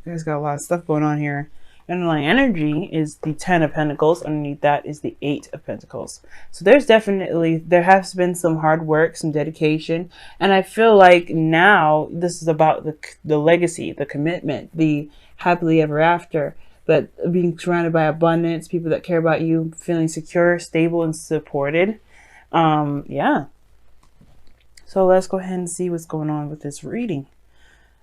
You guys got a lot of stuff going on here. Underlying energy is the 10 of Pentacles. Underneath that is the 8 of Pentacles. So there has been some hard work, some dedication. And I feel like now this is about the legacy, the commitment, the happily ever after. But being surrounded by abundance, people that care about you, feeling secure, stable, and supported. Yeah. So let's go ahead and see what's going on with this reading.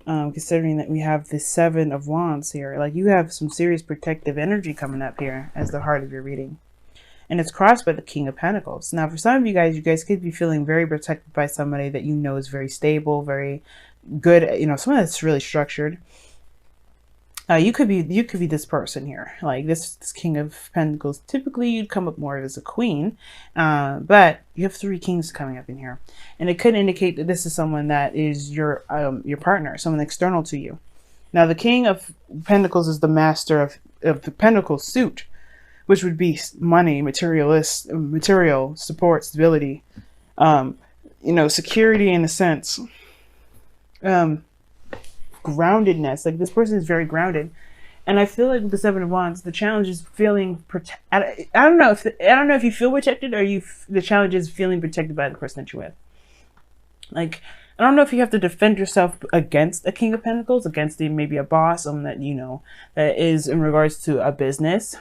Considering that we have the 7 of Wands here. Like, you have some serious protective energy coming up here as the heart of your reading. And it's crossed by the King of Pentacles. Now, for some of you guys could be feeling very protected by somebody that you know is very stable, very good, someone that's really structured. You could be this person here, like this King of Pentacles. Typically, you'd come up more as a queen, but you have 3 kings coming up in here, and it could indicate that this is someone that is your partner, someone external to you. Now, the King of Pentacles is the master of the Pentacle suit, which would be money, material support, stability, security in a sense. Groundedness. Like, this person is very grounded, and I feel like with the 7 of Wands, the challenge is feeling I don't know if you feel protected, or the challenge is feeling protected by the person that you're with. Like, I don't know if you have to defend yourself against a King of Pentacles, against maybe a boss, someone that that is in regards to a business,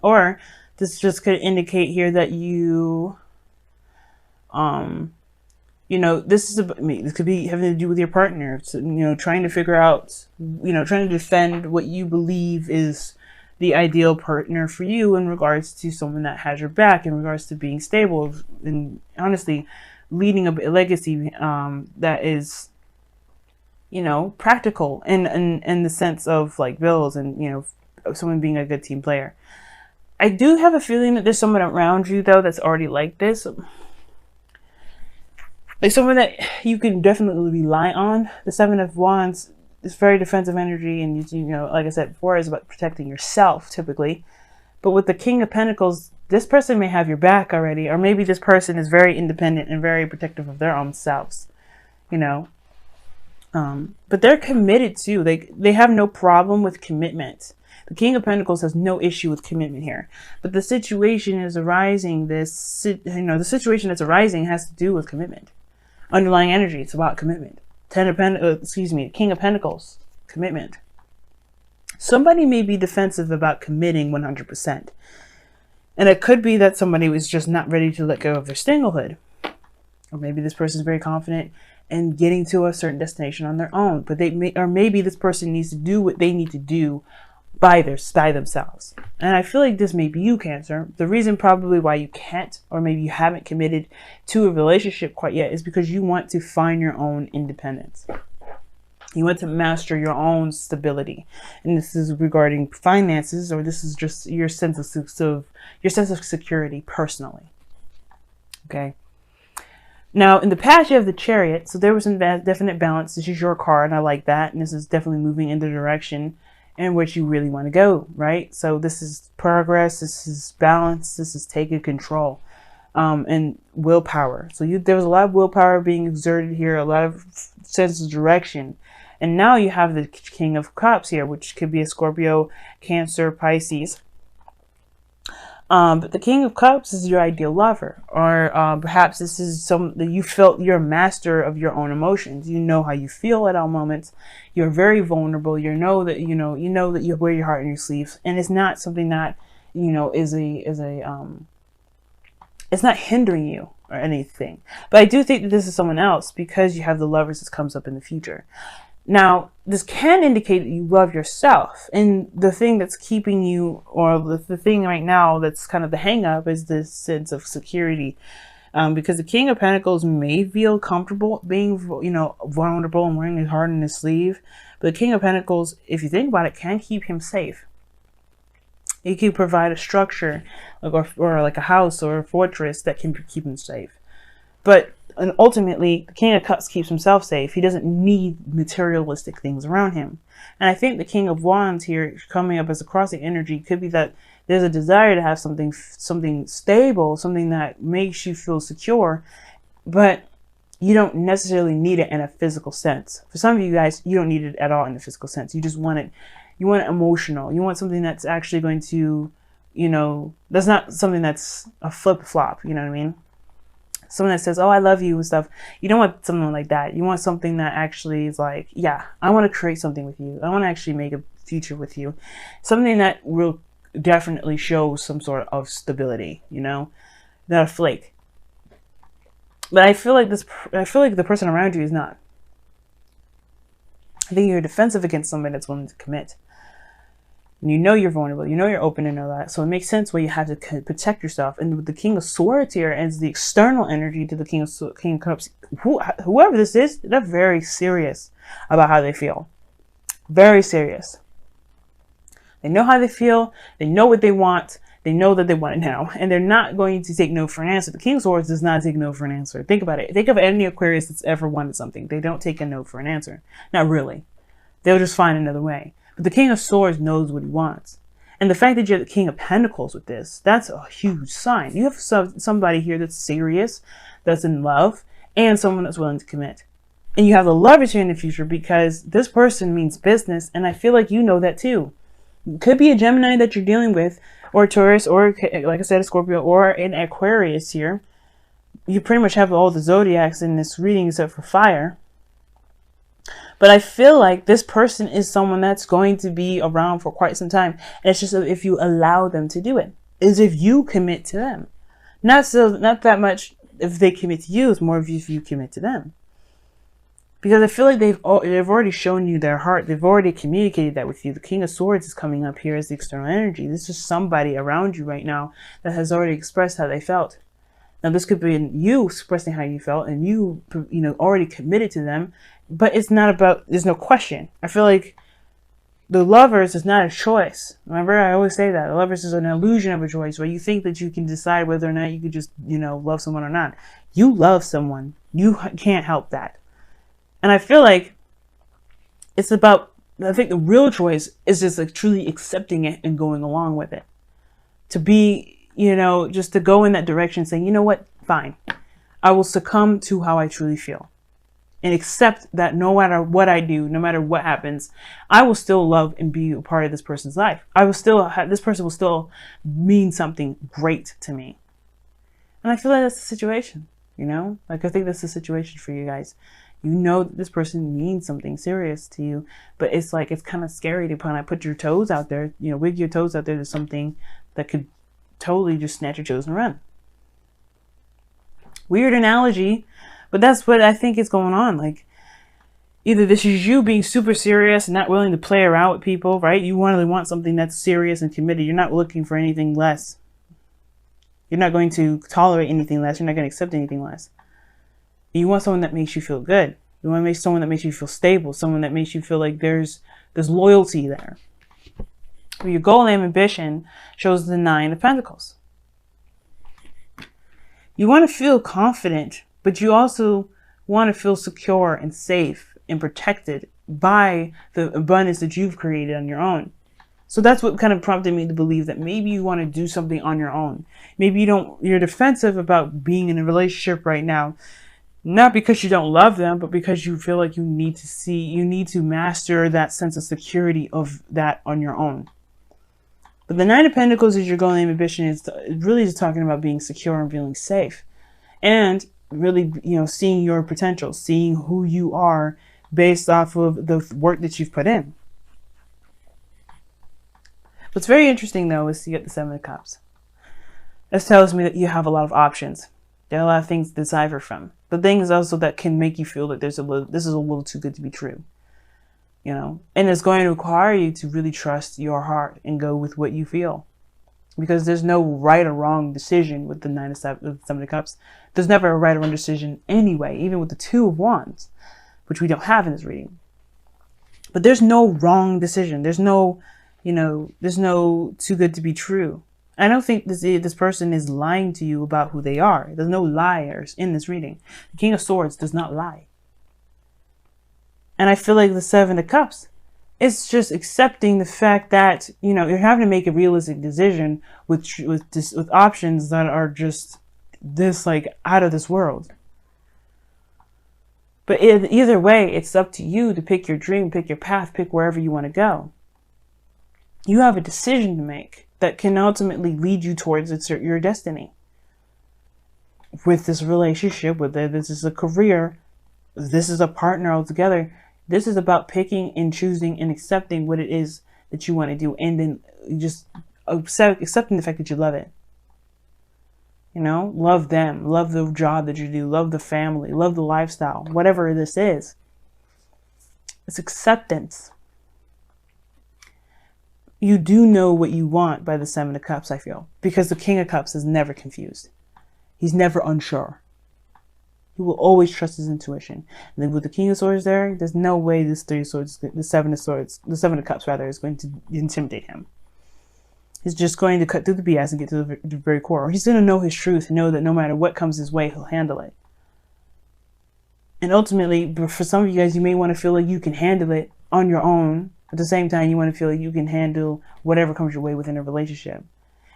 or this just could indicate here that you this is this could be having to do with your partner. So, trying to figure out, trying to defend what you believe is the ideal partner for you in regards to someone that has your back, in regards to being stable, and honestly, leading a legacy that is, practical in the sense of like bills and, someone being a good team player. I do have a feeling that there's someone around you, though, that's already like this. Like, someone that you can definitely rely on. The 7 of Wands is very defensive energy, and like I said before, is about protecting yourself typically. But with the King of Pentacles, this person may have your back already, or maybe this person is very independent and very protective of their own selves, but they're committed too. They have no problem with commitment. The King of Pentacles has no issue with commitment here, but the situation is arising. The situation that's arising has to do with commitment. Underlying energy, it's about commitment. King of Pentacles, commitment. Somebody may be defensive about committing 100%. And it could be that somebody was just not ready to let go of their singlehood. Or maybe this person is very confident in getting to a certain destination on their own. But maybe this person needs to do what they need to do by themselves. And I feel like this may be you, Cancer. The reason probably why you can't, or maybe you haven't committed to a relationship quite yet, is because you want to find your own independence. You want to master your own stability. And this is regarding finances, or this is just your sense of security personally. Okay. Now, in the past, you have the Chariot. So there was some definite balance. This is your card, and I like that. And this is definitely moving in the direction in which you really want to go, right? So this is progress, this is balance, this is taking control, and willpower. So there was a lot of willpower being exerted here, a lot of sense of direction. And now you have the King of Cups here, which could be a Scorpio, Cancer, Pisces. But the King of Cups is your ideal lover, or perhaps this is that you felt you're a master of your own emotions. You know how you feel at all moments. You're very vulnerable. You know that you wear your heart in your sleeves, and it's not something that it's not hindering you or anything. But I do think that this is someone else, because you have the Lovers that comes up in the future. Now, this can indicate that you love yourself, and the thing that's keeping you, or the thing right now that's kind of the hang up, is this sense of security. Because the King of Pentacles may feel comfortable being, vulnerable and wearing his heart in his sleeve. But the King of Pentacles, if you think about it, can keep him safe. He can provide a structure, or like a house or a fortress that can keep him safe. But ultimately, the King of Cups keeps himself safe. He doesn't need materialistic things around him. And I think the King of Wands here, coming up as a crossing energy, could be that there's a desire to have something stable, something that makes you feel secure. But you don't necessarily need it in a physical sense. For some of you guys, you don't need it at all in a physical sense. You just want it, you want it emotional. You want something that's actually going to, you know, that's not something that's a flip-flop, you know what I mean? Someone that says, oh, I love you and stuff. You don't want something like that. You want something that actually is like, yeah, I want to create something with you. I want to actually make a future with you. Something that will definitely show some sort of stability, you know, not a flake. But I feel like the person around you is not. I think you're defensive against somebody that's willing to commit. And you know you're vulnerable. You know you're open and all that. So it makes sense why you have to protect yourself. And with the King of Swords here as the external energy to the King of Cups, whoever this is, they're very serious about how they feel. Very serious. They know how they feel. They know what they want. They know that they want it now. And they're not going to take no for an answer. The King of Swords does not take no for an answer. Think about it. Think of any Aquarius that's ever wanted something. They don't take a no for an answer. Not really. They'll just find another way. But the King of Swords knows what he wants. And the fact that you're the King of Pentacles with this, that's a huge sign. You have somebody here that's serious, that's in love, and someone that's willing to commit. And you have the Lovers here in the future because this person means business, and I feel like you know that too. It could be a Gemini that you're dealing with, or a Taurus, or like I said, a Scorpio, or an Aquarius here. You pretty much have all the zodiacs in this reading except for fire. But I feel like this person is someone that's going to be around for quite some time. And it's just if you allow them to do it. Is if you commit to them. Not that much if they commit to you. It's more if you commit to them. Because I feel like they've already shown you their heart. They've already communicated that with you. The King of Swords is coming up here as the external energy. This is somebody around you right now that has already expressed how they felt. Now, this could be you expressing how you felt and you already committed to them. But it's not about, there's no question. I feel like the Lovers is not a choice. Remember, I always say that. The Lovers is an illusion of a choice where you think that you can decide whether or not you could just, love someone or not. You love someone. You can't help that. And I feel like it's about, I think the real choice is just like truly accepting it and going along with it. To be, just to go in that direction saying, you know what, fine. I will succumb to how I truly feel. And accept that no matter what I do, no matter what happens, I will still love and be a part of this person's life. This person will still mean something great to me. And I feel like that's the situation, Like, I think that's the situation for you guys. You know that this person means something serious to you, but it's like, it's kind of scary to put your toes out there, wig your toes out there to something that could totally just snatch your toes and run. Weird analogy. But that's what I think is going on. Like, either this is you being super serious and not willing to play around with people, right? You really want something that's serious and committed. You're not looking for anything less. You're not going to tolerate anything less. You're not going to accept anything less. You want someone that makes you feel good. You want to make someone that makes you feel stable. Someone that makes you feel like there's loyalty there. But your goal and ambition shows the 9 of Pentacles. You want to feel confident, but you also want to feel secure and safe and protected by the abundance that you've created on your own. So that's what kind of prompted me to believe that maybe you want to do something on your own. Maybe you're defensive about being in a relationship right now. Not because you don't love them, but because you feel like you need to master that sense of security of that on your own. But the 9 of Pentacles is your goal and ambition is really just talking about being secure and feeling safe. And really, seeing your potential, seeing who you are based off of the work that you've put in. What's very interesting, though, is you get the 7 of Cups. This tells me that you have a lot of options. There are a lot of things to decipher from. The things also that can make you feel that this is a little too good to be true. And it's going to require you to really trust your heart and go with what you feel. Because there's no right or wrong decision with the 7 of Cups. There's never a right or wrong decision anyway, even with the 2 of Wands, which we don't have in this reading. But there's no wrong decision. There's no, there's no too good to be true. I don't think this person is lying to you about who they are. There's no liars in this reading. The King of Swords does not lie. And I feel like the 7 of Cups, it's just accepting the fact that, you're having to make a realistic decision with options that are just this, like, out of this world. But either way, it's up to you to pick your dream, pick your path, pick wherever you want to go. You have a decision to make that can ultimately lead you towards your destiny. With this relationship, whether this is a career, this is a partner altogether, this is about picking and choosing and accepting what it is that you want to do, and then just accepting the fact that you love it. You know, love them, love the job that you do, love the family, love the lifestyle, whatever this is. It's acceptance. You do know what you want by the Seven of Cups, I feel, because the King of Cups is never confused. He's never unsure. He will always trust his intuition. And then with the King of Swords there's no way this Three of Swords, the Seven of Cups rather, is going to intimidate him. He's just going to cut through the BS and get to the very core. Or he's going to know his truth and know that no matter what comes his way, he'll handle it. And ultimately, for some of you guys, you may want to feel like you can handle it on your own. At the same time, you want to feel like you can handle whatever comes your way within a relationship.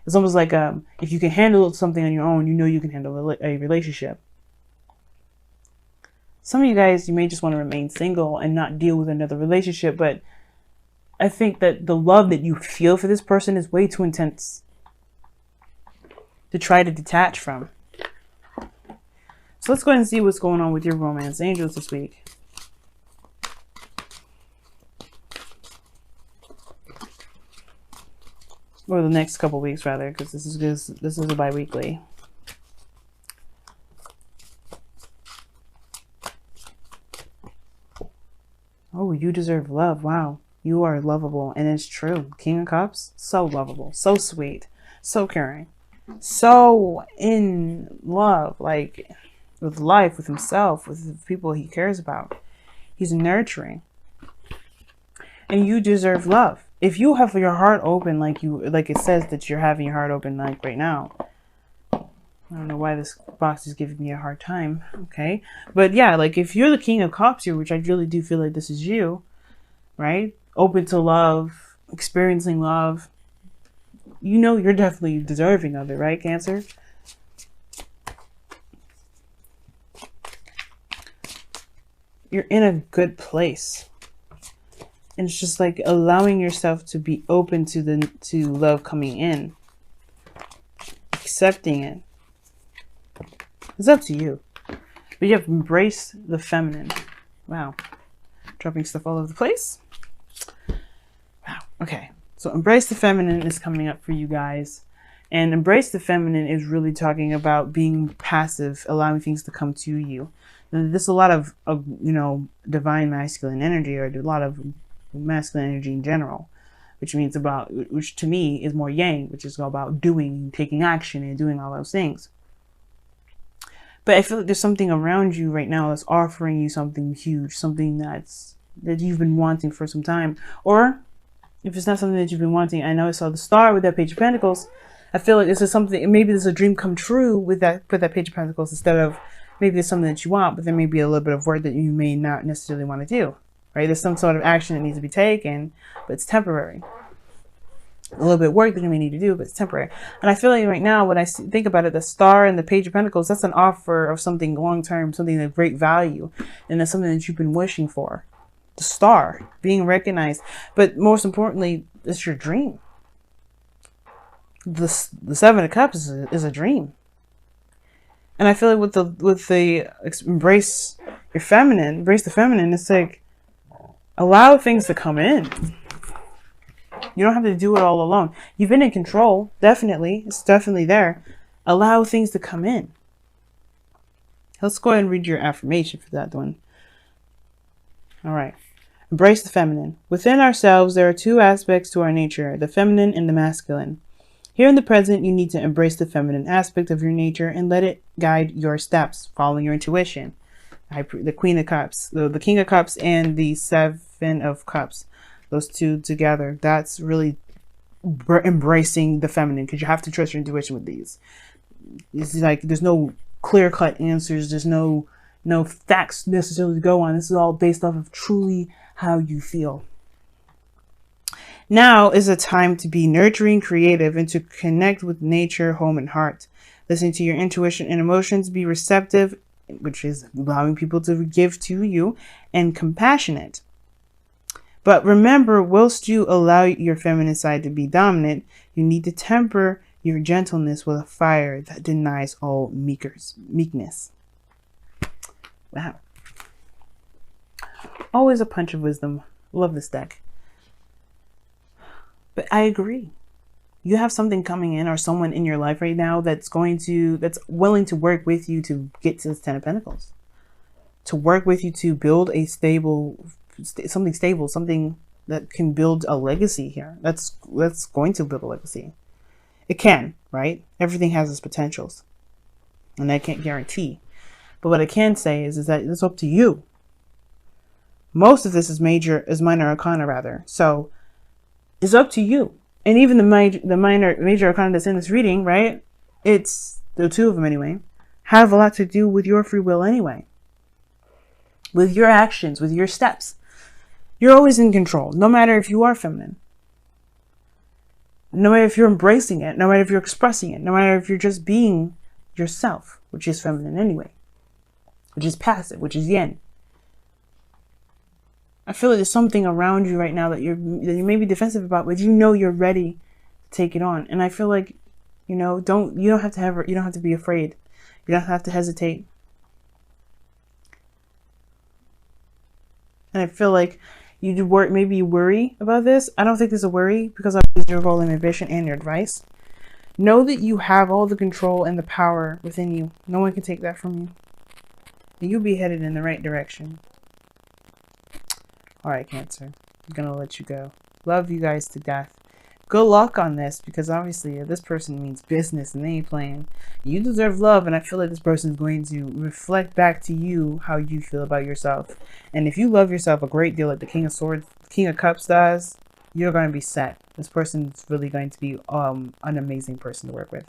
It's almost like if you can handle something on your own, you know you can handle a relationship. Some of you guys, you may just want to remain single and not deal with another relationship, but I think that the love that you feel for this person is way too intense to try to detach from. So let's go ahead and see what's going on with your romance angels this week. Or the next couple weeks, rather, because this is a bi-weekly. Oh, you deserve love. Wow. You are lovable, and it's true. King of Cups, so lovable, so sweet, so caring, so in love, like with life, with himself, with the people he cares about. He's nurturing, and you deserve love. If you have your heart open, like it says that you're having your heart open, like right now. I don't know why this box is giving me a hard time. Okay, but yeah, like if you're the King of Cups here, which I really do feel like this is you, right? Open to love, experiencing love. You know you're definitely deserving of it, right, Cancer? You're in a good place. And it's just like allowing yourself to be open to love coming in. Accepting it. It's up to you. But you have to embrace the feminine. Wow. Dropping stuff all over the place. Wow. Okay. So embrace the feminine is coming up for you guys. And embrace the feminine is really talking about being passive, allowing things to come to you. And there's a lot of divine masculine energy, or a lot of masculine energy in general, which to me is more yang, which is all about doing, taking action and doing all those things. But I feel like there's something around you right now that's offering you something huge, something that you've been wanting for some time. Or if it's not something that you've been wanting, I know I saw the star with that Page of Pentacles. I feel like this is something, maybe there's a dream come true with that Page of Pentacles, instead of maybe it's something that you want, but there may be a little bit of work that you may not necessarily want to do, right? There's some sort of action that needs to be taken, but it's temporary. A little bit of work that you may need to do, but it's temporary. And I feel like right now, when I think about it, the star and the Page of Pentacles, that's an offer of something long-term, something of great value. And that's something that you've been wishing for. The star, being recognized. But most importantly, it's your dream. The Seven of Cups is a dream. And I feel like with the embrace your feminine, embrace the feminine, it's like allow things to come in. You don't have to do it all alone. You've been in control, definitely. It's definitely there. Allow things to come in. Let's go ahead and read your affirmation for that one. All right. Embrace the feminine. Within ourselves, there are two aspects to our nature, the feminine and the masculine. Here in the present, you need to embrace the feminine aspect of your nature and let it guide your steps, following your intuition. The Queen of Cups, the King of Cups, and the Seven of Cups. Those two together, that's really embracing the feminine, because you have to trust your intuition with these. It's like there's no clear-cut answers. There's no facts necessarily to go on. This is all based off of truly how you feel. Now is a time to be nurturing, creative, and to connect with nature, home, and heart. Listen to your intuition and emotions. Be receptive which is allowing people to give to you, and compassionate. But remember, whilst you allow your feminine side to be dominant, you need to temper your gentleness with a fire that denies all meekness. Wow. Always a punch of wisdom. Love this deck. But I agree. You have something coming in, or someone in your life right now that's willing to work with you to get to this 10 of Pentacles. To work with you to build a something stable, something that can build a legacy here. That's going to build a legacy. It can, right? Everything has its potentials. And I can't guarantee. But what I can say is that it's up to you. Most of this is minor arcana rather. So it's up to you. And even the major arcana that's in this reading, right? It's the two of them anyway, have a lot to do with your free will anyway. With your actions, with your steps. You're always in control, no matter if you are feminine. No matter if you're embracing it, no matter if you're expressing it, no matter if you're just being yourself, which is feminine anyway, which is passive, which is yin. I feel like there's something around you right now that you may be defensive about, but you know you're ready to take it on. And I feel like, you don't have to be afraid. You don't have to hesitate. And I feel like maybe you worry about this. I don't think there's a worry, because of your role and ambition and your advice. Know that you have all the control and the power within you. No one can take that from you. And you'll be headed in the right direction. All right, Cancer. I'm going to let you go. Love you guys to death. Good luck on this, because obviously this person means business and they ain't playing. You deserve love, and I feel like this person is going to reflect back to you how you feel about yourself. And if you love yourself a great deal, like the King of Cups does, you're going to be set. This person is really going to be an amazing person to work with.